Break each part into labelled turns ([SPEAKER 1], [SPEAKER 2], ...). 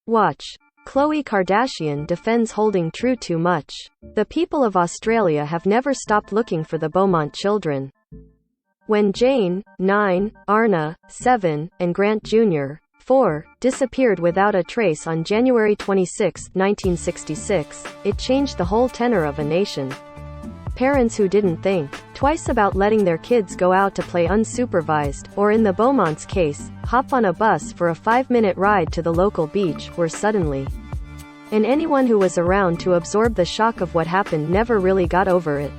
[SPEAKER 1] Watch. Khloe Kardashian defends holding true too much. The people of Australia have never stopped looking for the Beaumont children. When Jane, 9, Arna, 7, and Grant Jr., 4, disappeared without a trace on January 26, 1966, it changed the whole tenor of a nation. Parents who didn't think twice about letting their kids go out to play unsupervised, or in the Beaumont's case, hop on a bus for a 5-minute ride to the local beach, were suddenly. And anyone who was around to absorb the shock of what happened never really got over it.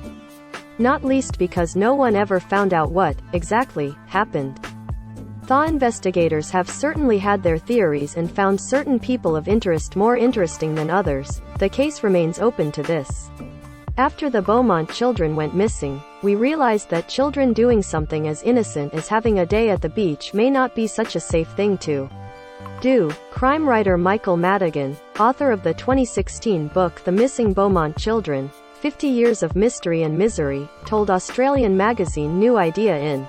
[SPEAKER 1] Not least because no one ever found out what, exactly, happened. Thaw investigators have certainly had their theories and found certain people of interest more interesting than others. The case remains open to this. After the Beaumont children went missing, we realized that children doing something as innocent as having a day at the beach may not be such a safe thing to do. Crime writer Michael Madigan, author of the 2016 book The Missing Beaumont Children, 50 Years of Mystery and Misery, told Australian magazine New Idea in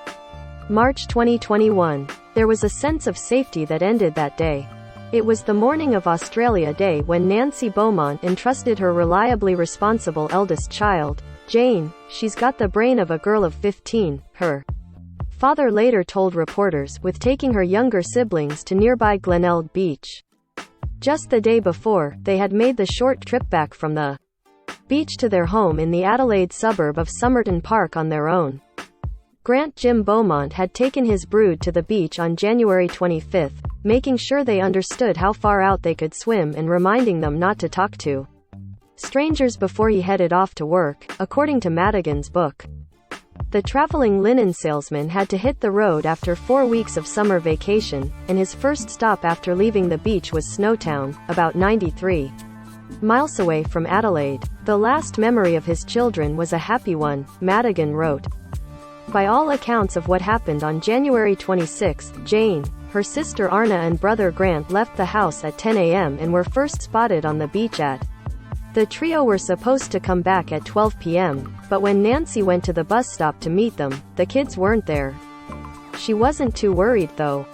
[SPEAKER 1] March 2021. There was a sense of safety that ended that day. It was the morning of Australia Day when Nancy Beaumont entrusted her reliably responsible eldest child, Jane. She's got the brain of a girl of 15, her father later told reporters, with taking her younger siblings to nearby Glenelg Beach. Just the day before, they had made the short trip back from the beach to their home in the Adelaide suburb of Somerton Park on their own. Grant Jim Beaumont had taken his brood to the beach on January 25, making sure they understood how far out they could swim and reminding them not to talk to strangers before he headed off to work, according to Madigan's book. The traveling linen salesman had to hit the road after 4 weeks of summer vacation, and his first stop after leaving the beach was Snowtown, about 93 miles away from Adelaide. The last memory of his children was a happy one, Madigan wrote. By all accounts of what happened on January 26, Jane, her sister Arna and brother Grant left the house at 10 a.m. and were first spotted on the beach at. The trio were supposed to come back at 12 p.m., but when Nancy went to the bus stop to meet them, the kids weren't there. She wasn't too worried though,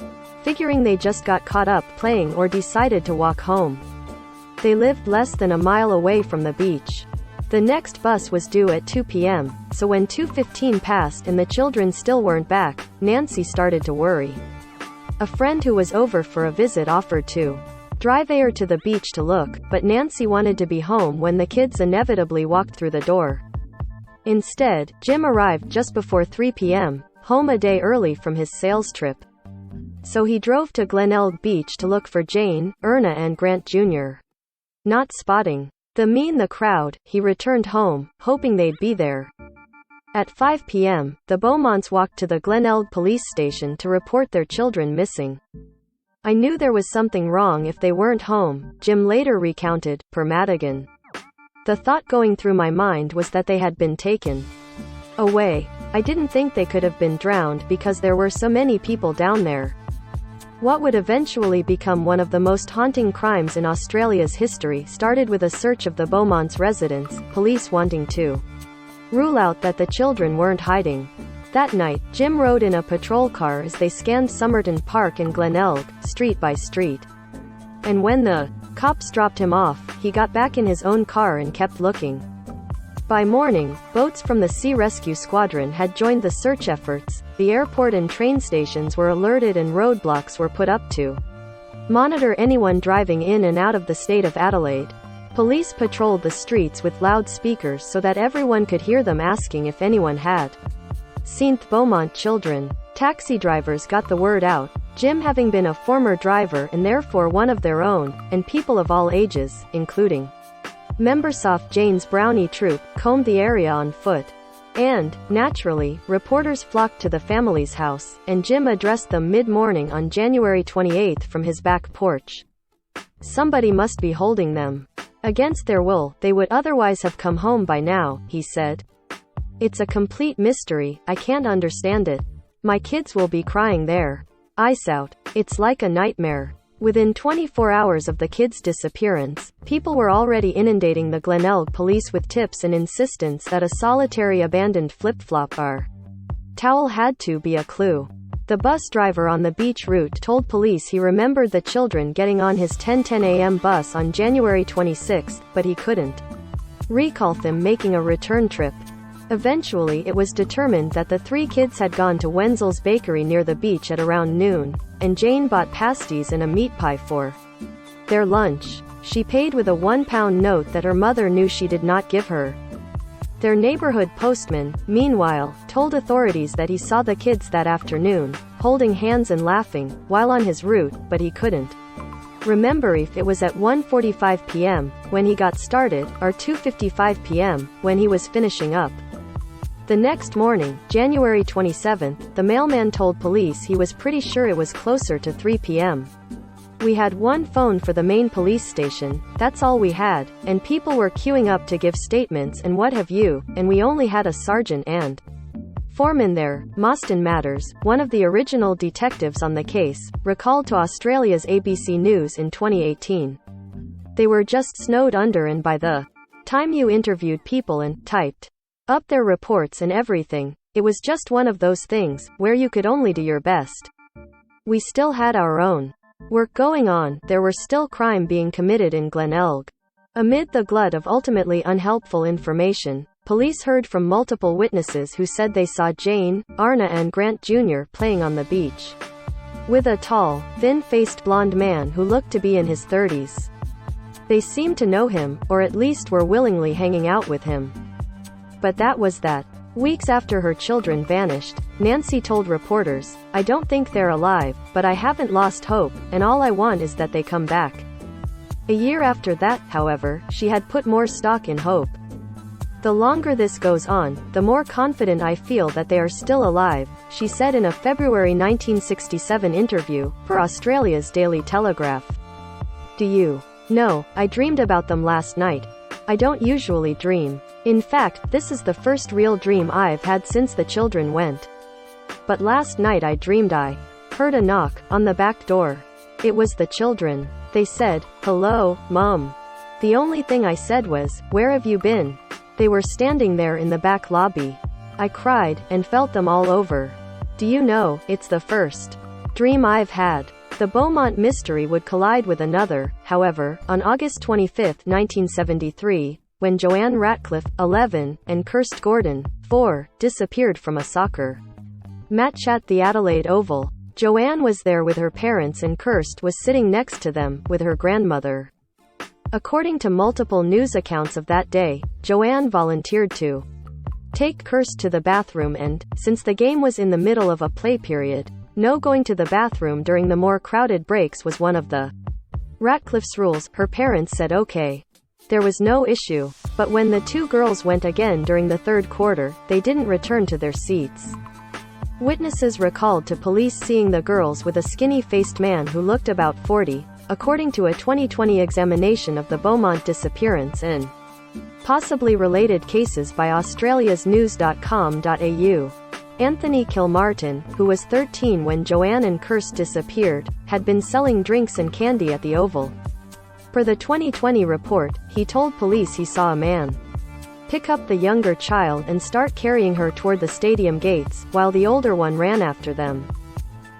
[SPEAKER 1] figuring they just got caught up playing or decided to walk home. They lived less than a mile away from the beach. The next bus was due at 2 p.m., so when 2:15 passed and the children still weren't back, Nancy started to worry. A friend who was over for a visit offered to drive her to the beach to look, but Nancy wanted to be home when the kids inevitably walked through the door. Instead, Jim arrived just before 3 p.m., home a day early from his sales trip. So he drove to Glenelg Beach to look for Jane, Erna and Grant Jr. Not spotting them in the crowd, he returned home, hoping they'd be there. At 5 p.m., the Beaumonts walked to the Glenelg police station to report their children missing. I knew there was something wrong if they weren't home, Jim later recounted, per Madigan. The thought going through my mind was that they had been taken away. I didn't think they could have been drowned because there were so many people down there. What would eventually become one of the most haunting crimes in Australia's history started with a search of the Beaumont's residence, police wanting to rule out that the children weren't hiding. That night, Jim rode in a patrol car as they scanned Somerton Park and Glenelg, street by street. And when the cops dropped him off, he got back in his own car and kept looking. By morning, boats from the Sea Rescue Squadron had joined the search efforts. The airport and train stations were alerted and roadblocks were put up to monitor anyone driving in and out of the state of Adelaide. Police patrolled the streets with loudspeakers so that everyone could hear them asking if anyone had seen the Beaumont children. Taxi drivers got the word out, Jim having been a former driver and therefore one of their own, and people of all ages, including members of Jane's Brownie Troop, combed the area on foot. And, naturally, reporters flocked to the family's house, and Jim addressed them mid-morning on January 28 from his back porch. Somebody must be holding them. Against their will, they would otherwise have come home by now, he said. It's a complete mystery, I can't understand it. My kids will be crying there. Ice out. It's like a nightmare. Within 24 hours of the kids' disappearance, people were already inundating the Glenelg police with tips and insistence that a solitary abandoned flip-flop or towel had to be a clue. The bus driver on the beach route told police he remembered the children getting on his 10:10 a.m. bus on January 26, but he couldn't recall them making a return trip. Eventually it was determined that the 3 kids had gone to Wenzel's bakery near the beach at around noon, and Jane bought pasties and a meat pie for their lunch. She paid with a £1 note that her mother knew she did not give her. Their neighborhood postman, meanwhile, told authorities that he saw the kids that afternoon, holding hands and laughing, while on his route, but he couldn't remember if it was at 1:45 p.m., when he got started, or 2:55 p.m., when he was finishing up. The next morning, January 27, the mailman told police he was pretty sure it was closer to 3 p.m. We had one phone for the main police station, that's all we had, and people were queuing up to give statements and what have you, and we only had a sergeant and foreman there. Mostyn Matters, one of the original detectives on the case, recalled to Australia's ABC News in 2018. They were just snowed under, and by the time you interviewed people and typed up their reports and everything, it was just one of those things, where you could only do your best. We still had our own work going on, there were still crime being committed in Glenelg. Amid the glut of ultimately unhelpful information, police heard from multiple witnesses who said they saw Jane, Arna and Grant Jr. playing on the beach with a tall, thin-faced blonde man who looked to be in his 30s. They seemed to know him, or at least were willingly hanging out with him. But that was that. Weeks after her children vanished, Nancy told reporters, "I don't think they're alive, but I haven't lost hope, and all I want is that they come back." A year after that, however, she had put more stock in hope. "The longer this goes on, the more confident I feel that they are still alive," she said in a February 1967 interview for Australia's Daily Telegraph. "Do you know, I dreamed about them last night. I don't usually dream. In fact, this is the first real dream I've had since the children went. But last night I dreamed I heard a knock on the back door. It was the children. They said, 'Hello, Mom.' The only thing I said was, 'Where have you been?' They were standing there in the back lobby. I cried, and felt them all over. Do you know, it's the first dream I've had." The Beaumont mystery would collide with another, however, on August 25, 1973, when Joanne Ratcliffe, 11, and Kirst Gordon, 4, disappeared from a soccer match at the Adelaide Oval. Joanne was there with her parents and Kirst was sitting next to them, with her grandmother. According to multiple news accounts of that day, Joanne volunteered to take Kirst to the bathroom and, since the game was in the middle of a play period, no going to the bathroom during the more crowded breaks was one of the Ratcliffe's rules. Her parents said okay. There was no issue. But when the 2 girls went again during the 3rd quarter, they didn't return to their seats. Witnesses recalled to police seeing the girls with a skinny-faced man who looked about 40, according to a 2020 examination of the Beaumont disappearance and possibly related cases by Australia's news.com.au. Anthony Kilmartin, who was 13 when Joanne and Kirst disappeared, had been selling drinks and candy at the Oval. For the 2020 report, he told police he saw a man pick up the younger child and start carrying her toward the stadium gates, while the older one ran after them.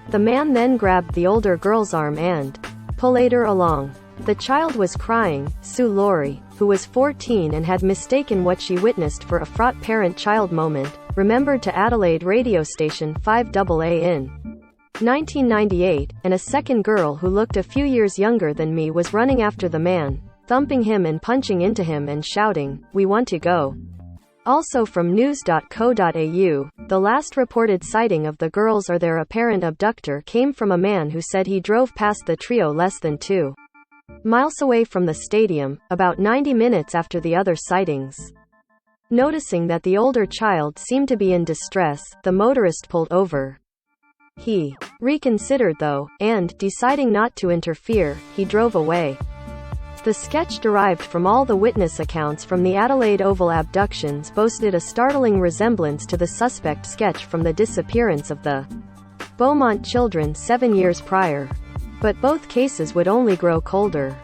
[SPEAKER 1] The man then grabbed the older girl's arm and pulled her along. The child was crying. Sue Laurie, who was 14 and had mistaken what she witnessed for a fraught parent-child moment, remembered to Adelaide radio station 5AA in 1998, and a second girl who looked a few years younger than me was running after the man, thumping him and punching into him and shouting, "We want to go." Also from news.co.au, the last reported sighting of the girls or their apparent abductor came from a man who said he drove past the trio less than 2 miles away from the stadium, about 90 minutes after the other sightings. Noticing that the older child seemed to be in distress, the motorist pulled over. He reconsidered though, and, deciding not to interfere, he drove away. The sketch derived from all the witness accounts from the Adelaide Oval abductions boasted a startling resemblance to the suspect sketch from the disappearance of the Beaumont children 7 years prior. But both cases would only grow colder.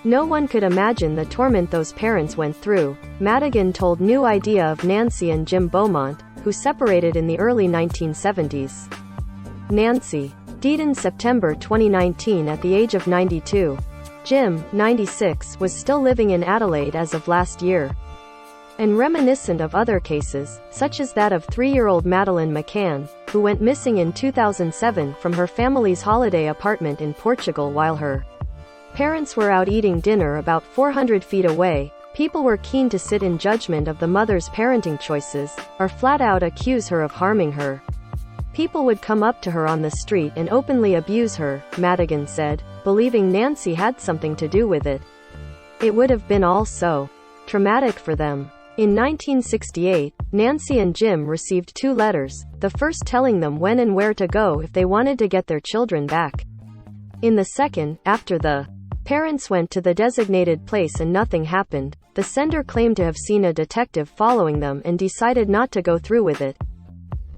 [SPEAKER 1] No one could imagine the torment those parents went through. Madigan told New Idea of Nancy and Jim Beaumont, who separated in the early 1970s. Nancy. Died in September 2019 at the age of 92. Jim, 96, was still living in Adelaide as of last year. And reminiscent of other cases, such as that of 3-year-old Madeleine McCann, who went missing in 2007 from her family's holiday apartment in Portugal while her parents were out eating dinner about 400 feet away. People were keen to sit in judgment of the mother's parenting choices, or flat out accuse her of harming her. People would come up to her on the street and openly abuse her, Madigan said, believing Nancy had something to do with it. It would have been all so traumatic for them. In 1968, Nancy and Jim received 2 letters, the first telling them when and where to go if they wanted to get their children back. In the second, after the parents went to the designated place and nothing happened, the sender claimed to have seen a detective following them and decided not to go through with it.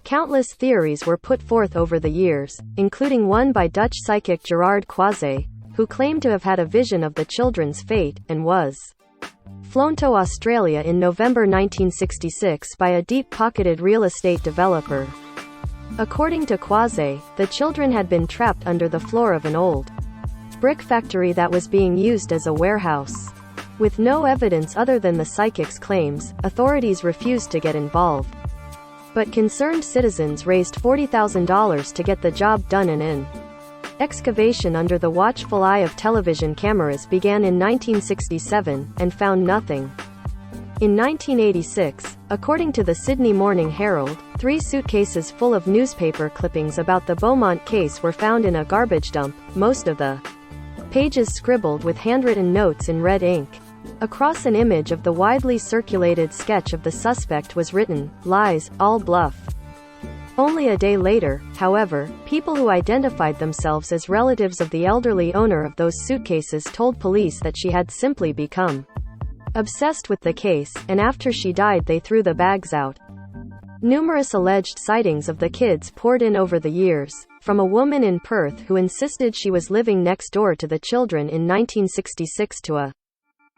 [SPEAKER 1] Countless theories were put forth over the years, including one by Dutch psychic Gerard Croiset, who claimed to have had a vision of the children's fate, and was flown to Australia in November 1966 by a deep-pocketed real estate developer. According to Croiset, the children had been trapped under the floor of an old brick factory that was being used as a warehouse. With no evidence other than the psychic's claims, authorities refused to get involved. But concerned citizens raised $40,000 to get the job done, and an excavation under the watchful eye of television cameras began in 1967, and found nothing. In 1986, according to the Sydney Morning Herald, 3 suitcases full of newspaper clippings about the Beaumont case were found in a garbage dump, most of the pages scribbled with handwritten notes in red ink. Across an image of the widely circulated sketch of the suspect was written, "Lies, all bluff." Only a day later, however, people who identified themselves as relatives of the elderly owner of those suitcases told police that she had simply become obsessed with the case, and after she died they threw the bags out. Numerous alleged sightings of the kids poured in over the years, from a woman in Perth who insisted she was living next door to the children in 1966 to a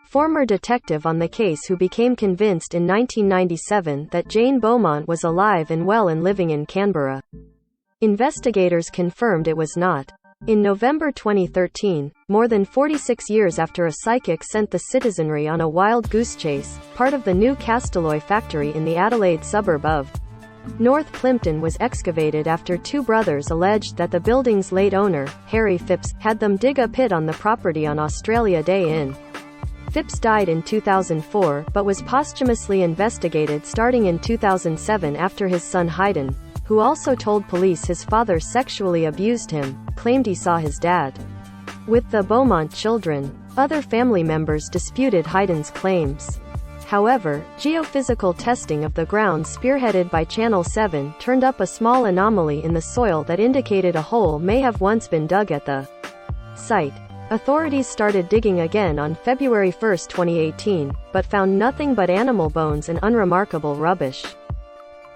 [SPEAKER 1] former detective on the case who became convinced in 1997 that Jane Beaumont was alive and well and living in Canberra. Investigators confirmed it was not. In November 2013, more than 46 years after a psychic sent the citizenry on a wild goose chase, part of the new Castalloy factory in the Adelaide suburb of North Plympton was excavated after 2 brothers alleged that the building's late owner, Harry Phipps, had them dig a pit on the property on Australia Day in. Phipps died in 2004 but was posthumously investigated starting in 2007 after his son Hayden, who also told police his father sexually abused him, claimed he saw his dad with the Beaumont children. Other family members disputed Hayden's claims. However, geophysical testing of the ground spearheaded by Channel 7 turned up a small anomaly in the soil that indicated a hole may have once been dug at the site. Authorities started digging again on February 1, 2018, but found nothing but animal bones and unremarkable rubbish.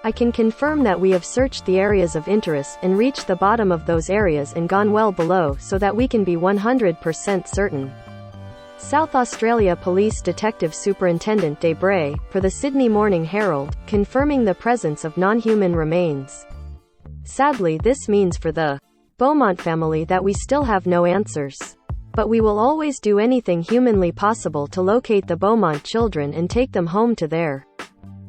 [SPEAKER 1] I can confirm that we have searched the areas of interest and reached the bottom of those areas and gone well below so that we can be 100% certain. South Australia Police Detective Superintendent Debray, for the Sydney Morning Herald, confirming the presence of non-human remains. Sadly, this means for the Beaumont family that we still have no answers. But we will always do anything humanly possible to locate the Beaumont children and take them home to their.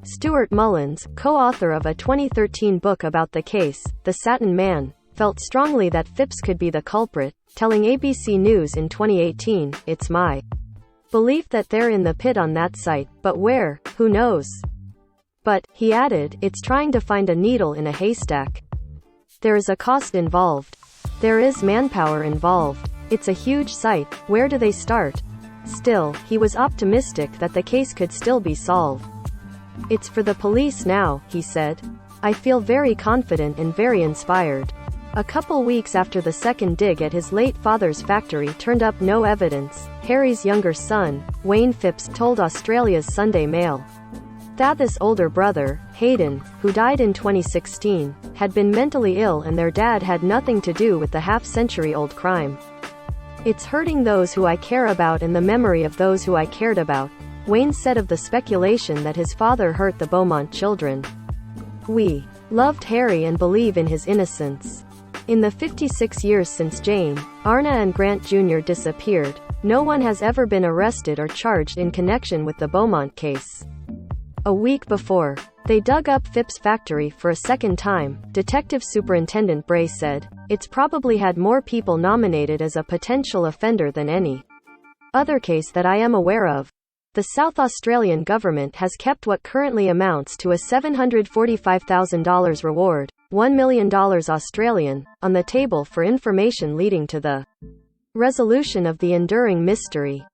[SPEAKER 1] Stuart Mullins, co-author of a 2013 book about the case, The Satin Man, felt strongly that Phipps could be the culprit, telling ABC News in 2018, "It's my belief that they're in the pit on that site, but where, who knows? But," he added, "it's trying to find a needle in a haystack. There is a cost involved. There is manpower involved. It's a huge site, where do they start?" Still, he was optimistic that the case could still be solved. "It's for the police now," he said. "I feel very confident and very inspired." A couple weeks after the second dig at his late father's factory turned up no evidence, Harry's younger son, Wayne Phipps, told Australia's Sunday Mail. Thathis' older brother, Hayden, who died in 2016, had been mentally ill and their dad had nothing to do with the half-century-old crime. "It's hurting those who I care about and the memory of those who I cared about," Wayne said of the speculation that his father hurt the Beaumont children. "We loved Harry and believe in his innocence. In the 56 years since Jane, Arna and Grant Jr. disappeared, no one has ever been arrested or charged in connection with the Beaumont case. A week before they dug up Phipps' factory for a second time, Detective Superintendent Bray said, "It's probably had more people nominated as a potential offender than any other case that I am aware of." The South Australian government has kept what currently amounts to a $745,000 reward, $1 million Australian, on the table for information leading to the resolution of the enduring mystery.